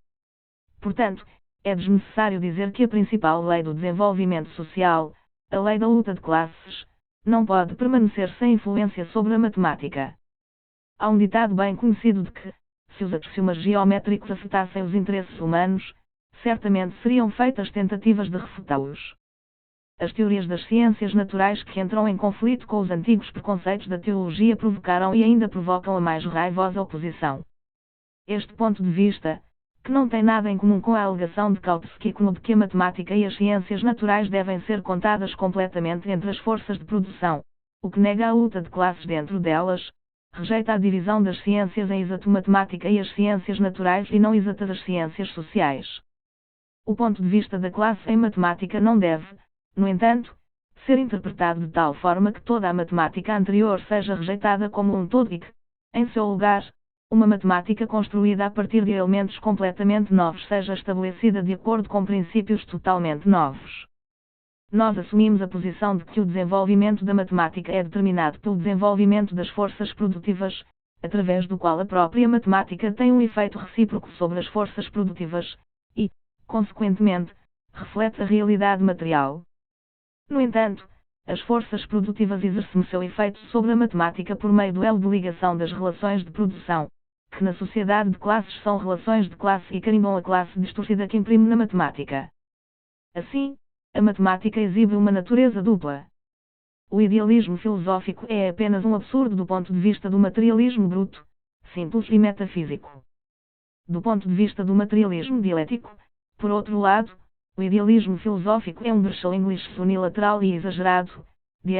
Portanto, é desnecessário dizer que a principal lei do desenvolvimento social, a lei da luta de classes, não pode permanecer sem influência sobre a matemática. Há um ditado bem conhecido de que, se os axiomas geométricos afetassem os interesses humanos, certamente seriam feitas tentativas de refutá-los. As teorias das ciências naturais que entram em conflito com os antigos preconceitos da teologia provocaram e ainda provocam a mais raivosa oposição. Este ponto de vista, que não tem nada em comum com a alegação de Kautsky de que a matemática e as ciências naturais devem ser contadas completamente entre as forças de produção, o que nega a luta de classes dentro delas, rejeita a divisão das ciências em exato-matemática e as ciências naturais e não exatas as ciências sociais. O ponto de vista da classe em matemática não deve, no entanto, ser interpretado de tal forma que toda a matemática anterior seja rejeitada como um todo e que, em seu lugar, uma matemática construída a partir de elementos completamente novos seja estabelecida de acordo com princípios totalmente novos. Nós assumimos a posição de que o desenvolvimento da matemática é determinado pelo desenvolvimento das forças produtivas, através do qual a própria matemática tem um efeito recíproco sobre as forças produtivas, e, consequentemente, reflete a realidade material. No entanto, as forças produtivas exercem o seu efeito sobre a matemática por meio do elo de ligação das relações de produção, que na sociedade de classes são relações de classe e carimbam a classe distorcida que imprime na matemática. Assim, a matemática exibe uma natureza dupla. O idealismo filosófico é apenas um absurdo do ponto de vista do materialismo bruto, simples e metafísico. Do ponto de vista do materialismo dialético, por outro lado, o idealismo filosófico é um English unilateral e exagerado, de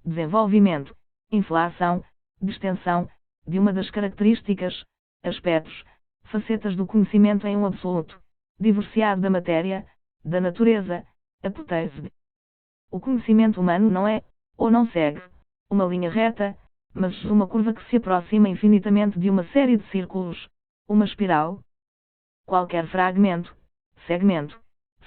desenvolvimento, inflação, distensão, de uma das características, aspectos, facetas do conhecimento em um absoluto, divorciado da matéria, da natureza, apotese. O conhecimento humano não é, ou não segue, uma linha reta, mas uma curva que se aproxima infinitamente de uma série de círculos, uma espiral. Qualquer fragmento, segmento,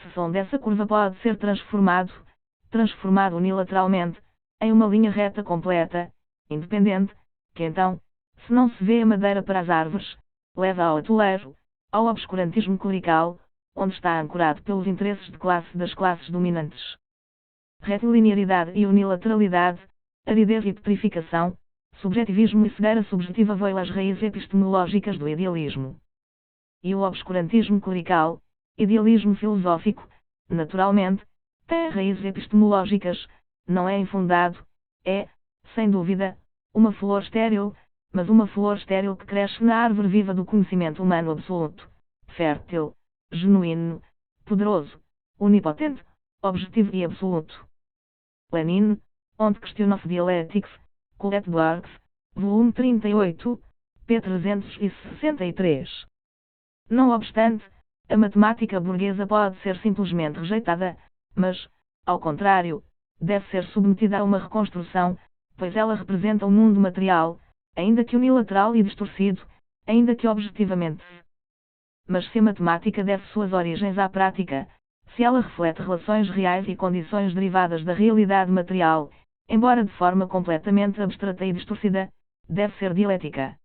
seção dessa curva pode ser transformado unilateralmente, em uma linha reta completa, independente, que então, se não se vê a madeira para as árvores, leva ao atoleiro, ao obscurantismo clerical, onde está ancorado pelos interesses de classe das classes dominantes. Retilinearidade e unilateralidade, aridez e petrificação, subjetivismo e cegueira subjetiva veiam as raízes epistemológicas do idealismo. E o obscurantismo clerical, idealismo filosófico, naturalmente, tem raízes epistemológicas, não é infundado, é, sem dúvida, uma flor estéril, mas uma flor estéril que cresce na árvore viva do conhecimento humano absoluto, fértil, genuíno, poderoso, onipotente, objetivo e absoluto. Lenin, On Question of Dialectics, Colette Barks, volume 38, p. 363. Não obstante, a matemática burguesa pode ser simplesmente rejeitada, mas, ao contrário, deve ser submetida a uma reconstrução, pois ela representa o mundo material, ainda que unilateral e distorcido, ainda que objetivamente. Mas se a matemática deve suas origens à prática, se ela reflete relações reais e condições derivadas da realidade material, embora de forma completamente abstrata e distorcida, deve ser dialética.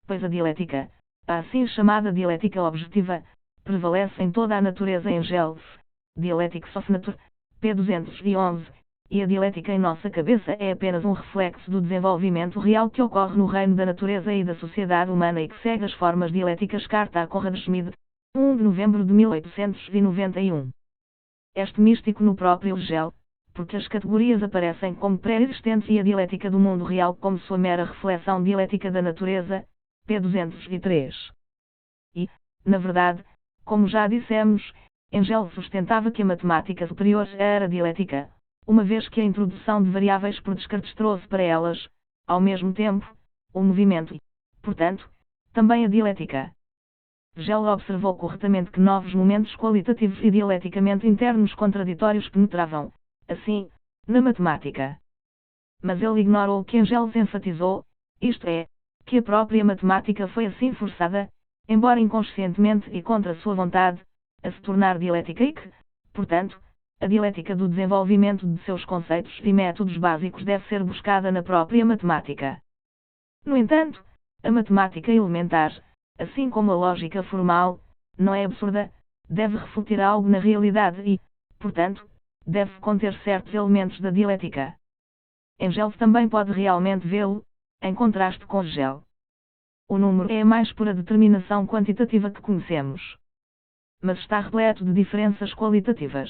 Pois a dialética, a assim chamada dialética objetiva, prevalece em toda a natureza em Engels, Dialectics of Nature, p. 211, e a dialética em nossa cabeça é apenas um reflexo do desenvolvimento real que ocorre no reino da natureza e da sociedade humana e que segue as formas dialéticas. Carta a Conrad Schmid, 1 de novembro de 1891. Este místico no próprio Hegel, porque as categorias aparecem como pré-existentes e a dialética do mundo real como sua mera reflexão dialética da natureza, p. 203. E, na verdade, como já dissemos, Engels sustentava que a matemática superior era dialética, uma vez que a introdução de variáveis por Descartes trouxe para elas, ao mesmo tempo, o movimento e, portanto, também a dialética. Hegel observou corretamente que novos momentos qualitativos e dialeticamente internos contraditórios penetravam, assim, na matemática. Mas ele ignorou o que Engels enfatizou, isto é, que a própria matemática foi assim forçada, embora inconscientemente e contra sua vontade, a se tornar dialética e que, Portanto, a dialética do desenvolvimento de seus conceitos e métodos básicos deve ser buscada na própria matemática. No entanto, a matemática elementar, assim como a lógica formal, não é absurda, deve refletir algo na realidade e, portanto, deve conter certos elementos da dialética. Engels também pode realmente vê-lo, em contraste com Hegel. O número é a mais pura determinação quantitativa que conhecemos. Mas está repleto de diferenças qualitativas.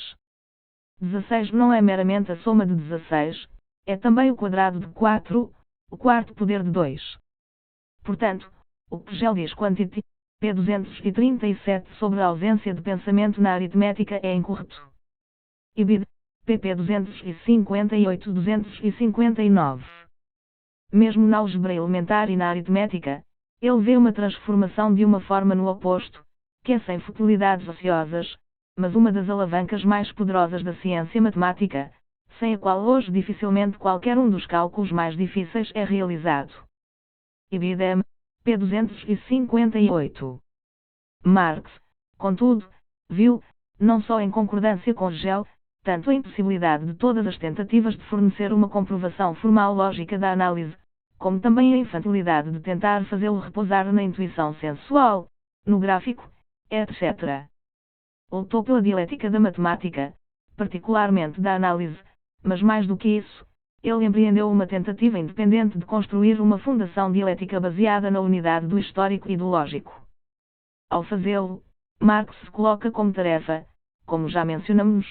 16 não é meramente a soma de 16, é também o quadrado de 4, o quarto poder de 2. Portanto, o que Hegel diz quantity, p237 sobre a ausência de pensamento na aritmética é incorreto. Ibid, pp 258-259. Mesmo na álgebra elementar e na aritmética, ele vê uma transformação de uma forma no oposto, que é sem futilidades ociosas, mas uma das alavancas mais poderosas da ciência matemática, sem a qual hoje dificilmente qualquer um dos cálculos mais difíceis é realizado. Ibid, p 258. Marx, contudo, viu, não só em concordância com Hegel, tanto a impossibilidade de todas as tentativas de fornecer uma comprovação formal lógica da análise, como também a infantilidade de tentar fazê-lo repousar na intuição sensual, no gráfico, etc. Lutou pela dialética da matemática, particularmente da análise, mas mais do que isso, ele empreendeu uma tentativa independente de construir uma fundação dialética baseada na unidade do histórico e do lógico. Ao fazê-lo, Marx se coloca como tarefa, como já mencionamos,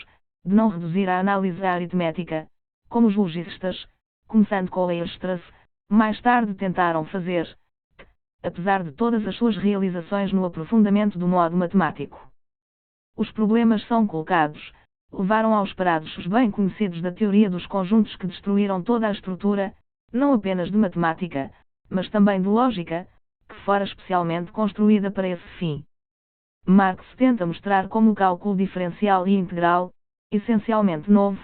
de não reduzir a análise à aritmética, como os logistas, começando com Weierstrass, mais tarde tentaram fazer, que, apesar de todas as suas realizações no aprofundamento do modo matemático. Os problemas são colocados, levaram aos paradoxos bem conhecidos da teoria dos conjuntos que destruíram toda a estrutura, não apenas de matemática, mas também de lógica, que fora especialmente construída para esse fim. Marx tenta mostrar como o cálculo diferencial e integral, essencialmente novo,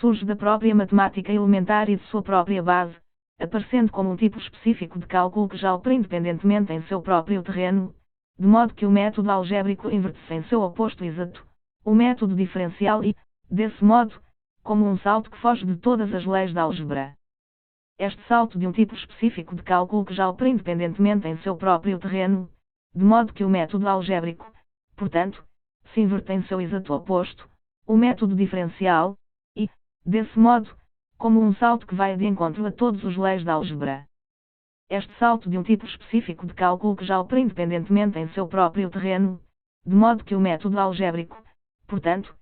surge da própria matemática elementar e de sua própria base, aparecendo como um tipo específico de cálculo que já opera independentemente em seu próprio terreno, de modo que o método algébrico inverte-se em seu oposto exato, o método diferencial e, desse modo, como um salto que foge de todas as leis da álgebra. Este salto de um tipo específico de cálculo que já opera independentemente em seu próprio terreno, de modo que o método algébrico, portanto, se inverte em seu exato oposto, o método diferencial, e, desse modo, como um salto que vai de encontro a todas as leis da álgebra. Este salto de um tipo específico de cálculo que já opera independentemente em seu próprio terreno, de modo que o método algébrico, portanto,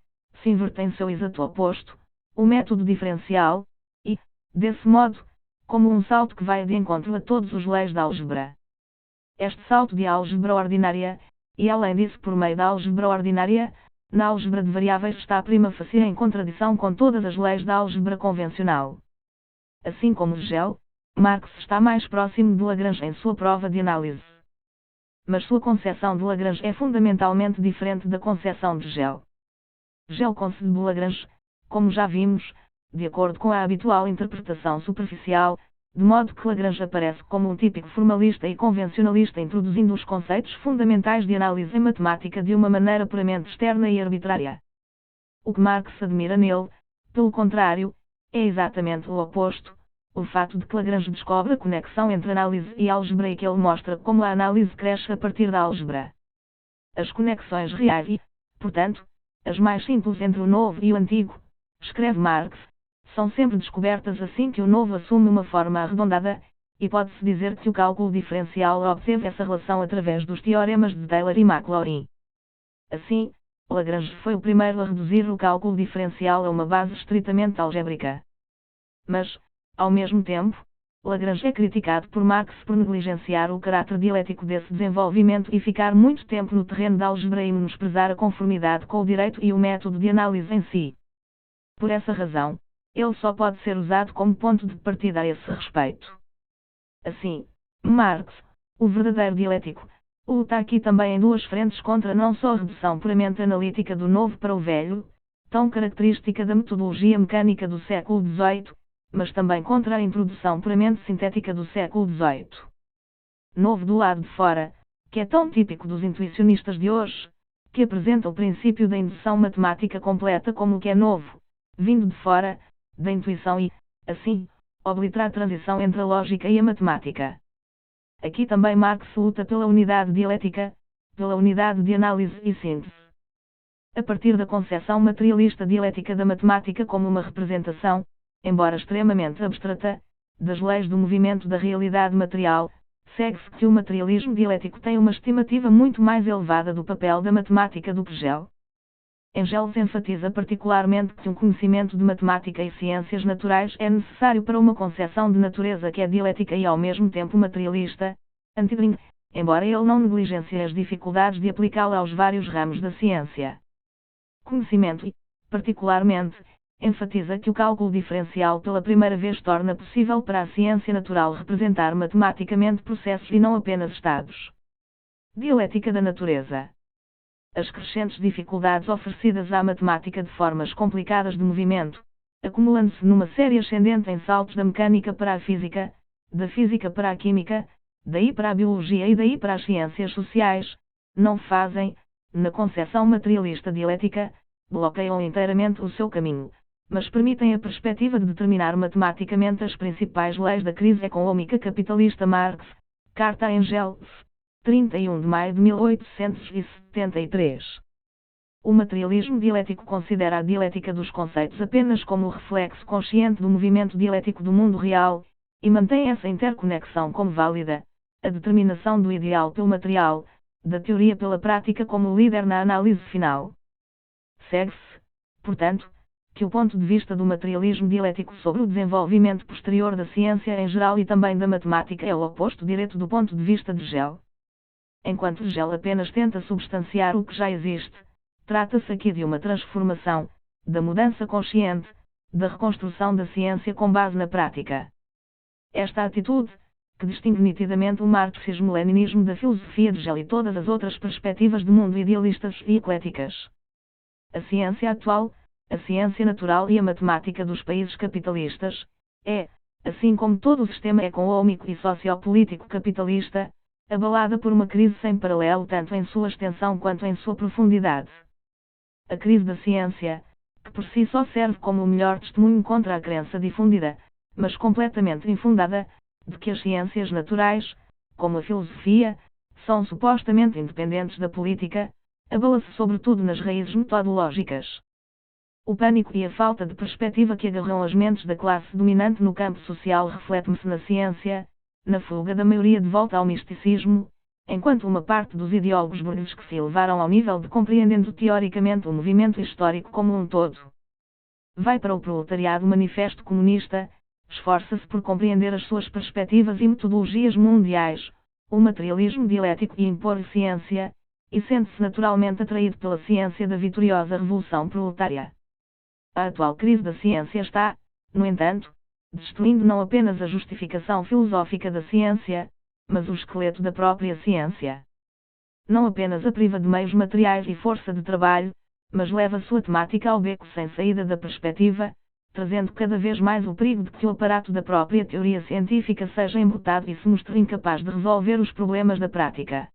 se inverte em seu exato oposto, o método diferencial, e, desse modo, como um salto que vai de encontro a todas as leis da álgebra. Este salto de álgebra ordinária, e além disso por meio da álgebra ordinária, na álgebra de variáveis está prima facie em contradição com todas as leis da álgebra convencional. Assim como Hegel, Marx está mais próximo de Lagrange em sua prova de análise. Mas sua concepção de Lagrange é fundamentalmente diferente da concepção de Hegel. Hegel concebe Lagrange, como já vimos, de acordo com a habitual interpretação superficial, de modo que Lagrange aparece como um típico formalista e convencionalista introduzindo os conceitos fundamentais de análise em matemática de uma maneira puramente externa e arbitrária. O que Marx admira nele, pelo contrário, é exatamente o oposto, o fato de que Lagrange descobre a conexão entre análise e álgebra e que ele mostra como a análise cresce a partir da álgebra. As conexões reais e, portanto, as mais simples entre o novo e o antigo, escreve Marx, são sempre descobertas assim que o novo assume uma forma arredondada, e pode-se dizer que o cálculo diferencial obteve essa relação através dos teoremas de Taylor e Maclaurin. Assim, Lagrange foi o primeiro a reduzir o cálculo diferencial a uma base estritamente algébrica. Mas, ao mesmo tempo, Lagrange é criticado por Marx por negligenciar o caráter dialético desse desenvolvimento e ficar muito tempo no terreno da álgebra e menosprezar a conformidade com o direito e o método de análise em si. Por essa razão, ele só pode ser usado como ponto de partida a esse respeito. Assim, Marx, o verdadeiro dialético, luta aqui também em duas frentes contra não só a redução puramente analítica do novo para o velho, tão característica da metodologia mecânica do século XVIII, mas também contra a introdução puramente sintética do século XVIII. Novo do lado de fora, que é tão típico dos intuicionistas de hoje, que apresenta o princípio da indução matemática completa como o que é novo, vindo de fora, da intuição e, assim, obliterar a transição entre a lógica e a matemática. Aqui também Marx luta pela unidade dialética, pela unidade de análise e síntese. A partir da concepção materialista dialética da matemática como uma representação, embora extremamente abstrata, das leis do movimento da realidade material, segue-se que o materialismo dialético tem uma estimativa muito mais elevada do papel da matemática do que Hegel. Engels enfatiza particularmente que um conhecimento de matemática e ciências naturais é necessário para uma concepção de natureza que é dialética e ao mesmo tempo materialista, anti-Dring, embora ele não negligencie as dificuldades de aplicá-la aos vários ramos da ciência. Conhecimento e, particularmente, enfatiza que o cálculo diferencial pela primeira vez torna possível para a ciência natural representar matematicamente processos e não apenas estados. Dialética da natureza. As crescentes dificuldades oferecidas à matemática de formas complicadas de movimento, acumulando-se numa série ascendente em saltos da mecânica para a física, da física para a química, daí para a biologia e daí para as ciências sociais, não fazem, na concepção materialista dialética, bloqueiam inteiramente o seu caminho, mas permitem a perspectiva de determinar matematicamente as principais leis da crise econômica capitalista. Marx, Carta a Engels, 31 de maio de 1873. O materialismo dialético considera a dialética dos conceitos apenas como o reflexo consciente do movimento dialético do mundo real, e mantém essa interconexão como válida, a determinação do ideal pelo material, da teoria pela prática como líder na análise final. Segue-se, portanto, que o ponto de vista do materialismo dialético sobre o desenvolvimento posterior da ciência em geral e também da matemática é o oposto direto do ponto de vista de Hegel. Enquanto Hegel apenas tenta substanciar o que já existe, trata-se aqui de uma transformação, da mudança consciente, da reconstrução da ciência com base na prática. Esta atitude, que distingue nitidamente o marxismo-leninismo da filosofia de Hegel e todas as outras perspectivas de mundo idealistas e ecléticas. A ciência atual, a ciência natural e a matemática dos países capitalistas, é, assim como todo o sistema econômico e sociopolítico capitalista, abalada por uma crise sem paralelo tanto em sua extensão quanto em sua profundidade. A crise da ciência, que por si só serve como o melhor testemunho contra a crença difundida, mas completamente infundada, de que as ciências naturais, como a filosofia, são supostamente independentes da política, abala-se sobretudo nas raízes metodológicas. O pânico e a falta de perspectiva que agarram as mentes da classe dominante no campo social reflete-se na ciência, na fuga da maioria de volta ao misticismo, enquanto uma parte dos ideólogos burgueses que se elevaram ao nível de compreendendo teoricamente o movimento histórico como um todo, vai para o proletariado manifesto comunista, esforça-se por compreender as suas perspectivas e metodologias mundiais, o materialismo dialético e impor ciência, e sente-se naturalmente atraído pela ciência da vitoriosa revolução proletária. A atual crise da ciência está, no entanto, destruindo não apenas a justificação filosófica da ciência, mas o esqueleto da própria ciência. Não apenas a priva de meios materiais e força de trabalho, mas leva sua temática ao beco sem saída da perspectiva, trazendo cada vez mais o perigo de que o aparato da própria teoria científica seja embotado e se mostre incapaz de resolver os problemas da prática.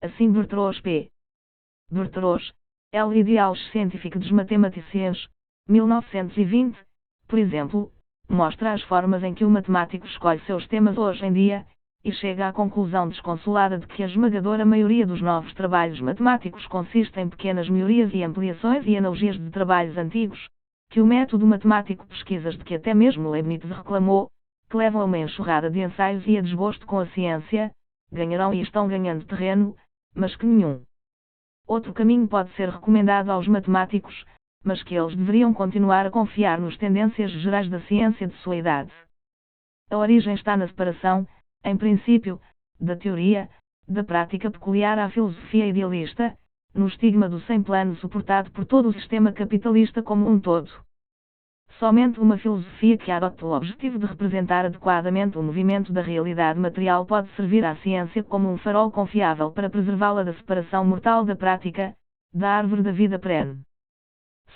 Assim Bertrand P. Bertrand, El ideal científico dos matematiciens, 1920, por exemplo, mostra as formas em que o matemático escolhe seus temas hoje em dia, e chega à conclusão desconsolada de que a esmagadora maioria dos novos trabalhos matemáticos consiste em pequenas melhorias e ampliações e analogias de trabalhos antigos, que o método matemático pesquisas de que até mesmo Leibniz reclamou, que levam a uma enxurrada de ensaios e a desgosto com a ciência, ganharão e estão ganhando terreno, mas que nenhum outro caminho pode ser recomendado aos matemáticos, mas que eles deveriam continuar a confiar nas tendências gerais da ciência de sua idade. A origem está na separação, em princípio, da teoria, da prática peculiar à filosofia idealista, no estigma do sem plano suportado por todo o sistema capitalista como um todo. Somente uma filosofia que adota o objetivo de representar adequadamente o movimento da realidade material pode servir à ciência como um farol confiável para preservá-la da separação mortal da prática, da árvore da vida perene.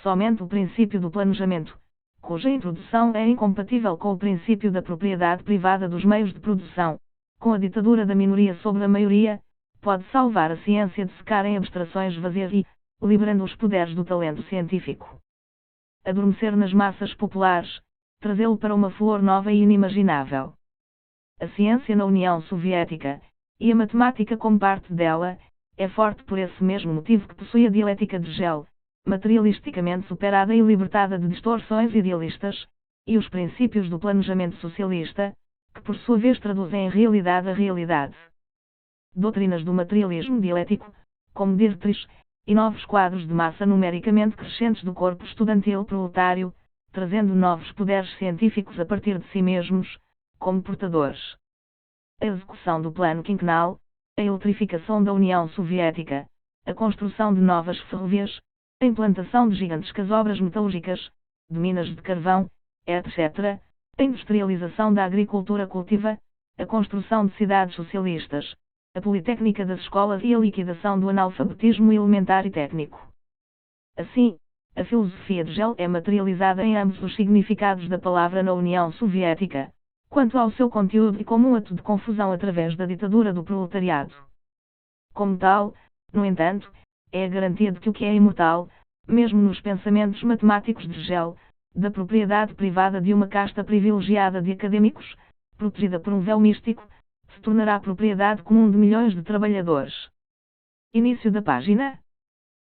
Somente o princípio do planejamento, cuja introdução é incompatível com o princípio da propriedade privada dos meios de produção, com a ditadura da minoria sobre a maioria, pode salvar a ciência de secar em abstrações vazias e, liberando os poderes do talento científico, adormecer nas massas populares, trazê-lo para uma flor nova e inimaginável. A ciência na União Soviética, e a matemática como parte dela, é forte por esse mesmo motivo que possui a dialética de Gell, materialisticamente superada e libertada de distorções idealistas, e os princípios do planejamento socialista, que por sua vez traduzem em realidade a realidade. Doutrinas do materialismo dialético, como diretriz, e novos quadros de massa numericamente crescentes do corpo estudantil proletário, trazendo novos poderes científicos a partir de si mesmos, como portadores. A execução do plano quinquenal, a eletrificação da União Soviética, a construção de novas ferrovias, a implantação de gigantescas obras metalúrgicas, de minas de carvão, etc., a industrialização da agricultura cultiva, a construção de cidades socialistas, a politécnica das escolas e a liquidação do analfabetismo elementar e técnico. Assim, a filosofia de Gell é materializada em ambos os significados da palavra na União Soviética, quanto ao seu conteúdo e como um ato de confusão através da ditadura do proletariado. Como tal, no entanto, é a garantia de que o que é imortal, mesmo nos pensamentos matemáticos de Gell, da propriedade privada de uma casta privilegiada de acadêmicos, protegida por um véu místico, se tornará propriedade comum de milhões de trabalhadores. Início da página.